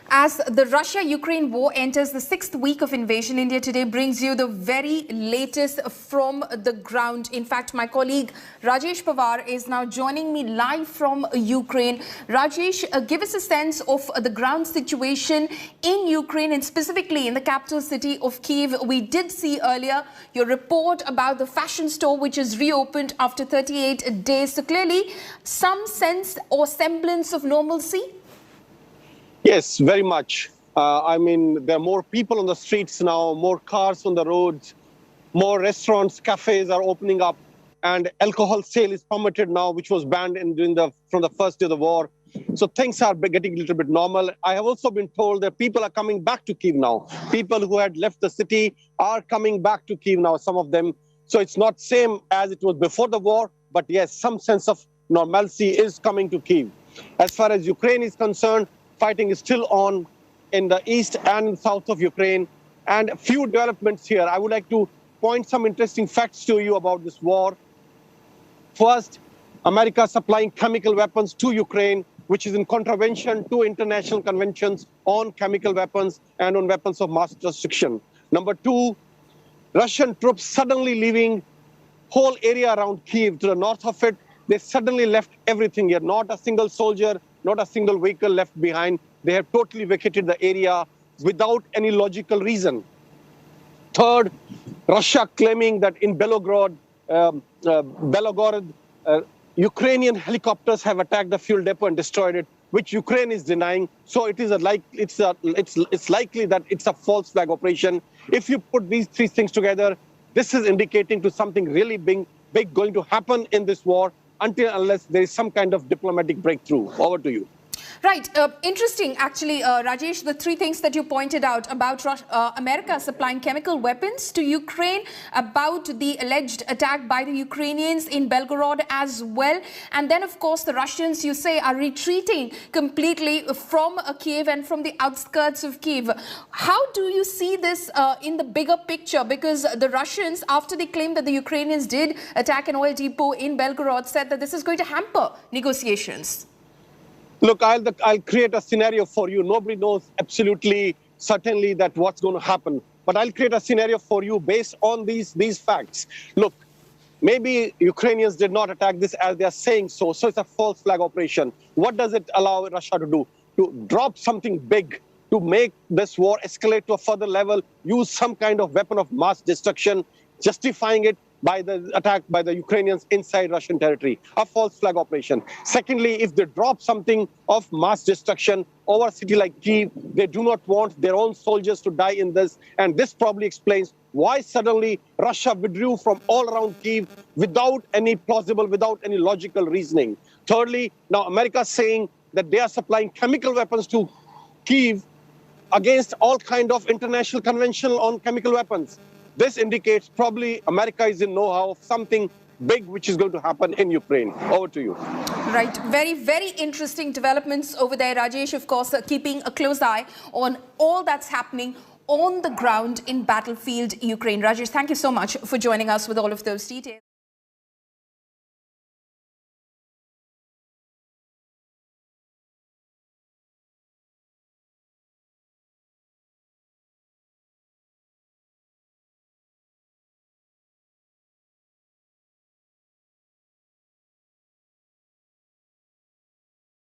As the Russia-Ukraine war enters the sixth week of invasion, India Today brings you the very latest from the ground. In fact, my colleague Rajesh Pawar is now joining me live from Ukraine. Rajesh, give us a sense of the ground situation in Ukraine and specifically in the capital city of Kyiv. We did see earlier your report about the fashion store which is reopened after 38 days. So clearly some sense or semblance of normalcy? Yes, very much. There are more people on the streets now, more cars on the roads, more restaurants, cafes are opening up, and alcohol sale is permitted now, which was banned from the first day of the war. So things are getting a little bit normal. I have also been told that people are coming back to Kyiv now. People who had left the city are coming back to Kyiv now, some of them. So it's not same as it was before the war, but yes, some sense of normalcy is coming to Kyiv. As far as Ukraine is concerned, fighting is still on in the east and south of Ukraine, and a few developments here. I would like to point some interesting facts to you about this war. First, America supplying chemical weapons to Ukraine, which is in contravention to international conventions on chemical weapons and on weapons of mass destruction. Number two, Russian troops suddenly leaving whole area around Kyiv to the north of it. They suddenly left everything here, not a single soldier, not a single vehicle left behind. They have totally vacated the area without any logical reason. Third, Russia claiming that in Belgorod, Ukrainian helicopters have attacked the fuel depot and destroyed it, which Ukraine is denying. So it's likely that it's a false flag operation. If you put these three things together, this is indicating to something really big going to happen in this war, unless there is some kind of diplomatic breakthrough. Over to you. Right. Interesting, actually, Rajesh, the three things that you pointed out about America supplying chemical weapons to Ukraine, about the alleged attack by the Ukrainians in Belgorod as well. And then, of course, the Russians, you say, are retreating completely from Kyiv and from the outskirts of Kyiv. How do you see this in the bigger picture? Because the Russians, after they claimed that the Ukrainians did attack an oil depot in Belgorod, said that this is going to hamper negotiations. Look, I'll create a scenario for you. Nobody knows absolutely certainly that what's going to happen. But I'll create a scenario for you based on these facts. Look, maybe Ukrainians did not attack this as they are saying so. So it's a false flag operation. What does it allow Russia to do? To drop something big, to make this war escalate to a further level, use some kind of weapon of mass destruction, justifying it by the attack by the Ukrainians inside Russian territory, a false flag operation. Secondly, if they drop something of mass destruction over a city like Kyiv, they do not want their own soldiers to die in this. And this probably explains why suddenly Russia withdrew from all around Kyiv without any logical reasoning. Thirdly, now America is saying that they are supplying chemical weapons to Kyiv against all kind of international convention on chemical weapons. This indicates probably America is in know-how of something big which is going to happen in Ukraine. Over to you. Right. Very, very interesting developments over there, Rajesh, of course, keeping a close eye on all that's happening on the ground in battlefield Ukraine. Rajesh, thank you so much for joining us with all of those details.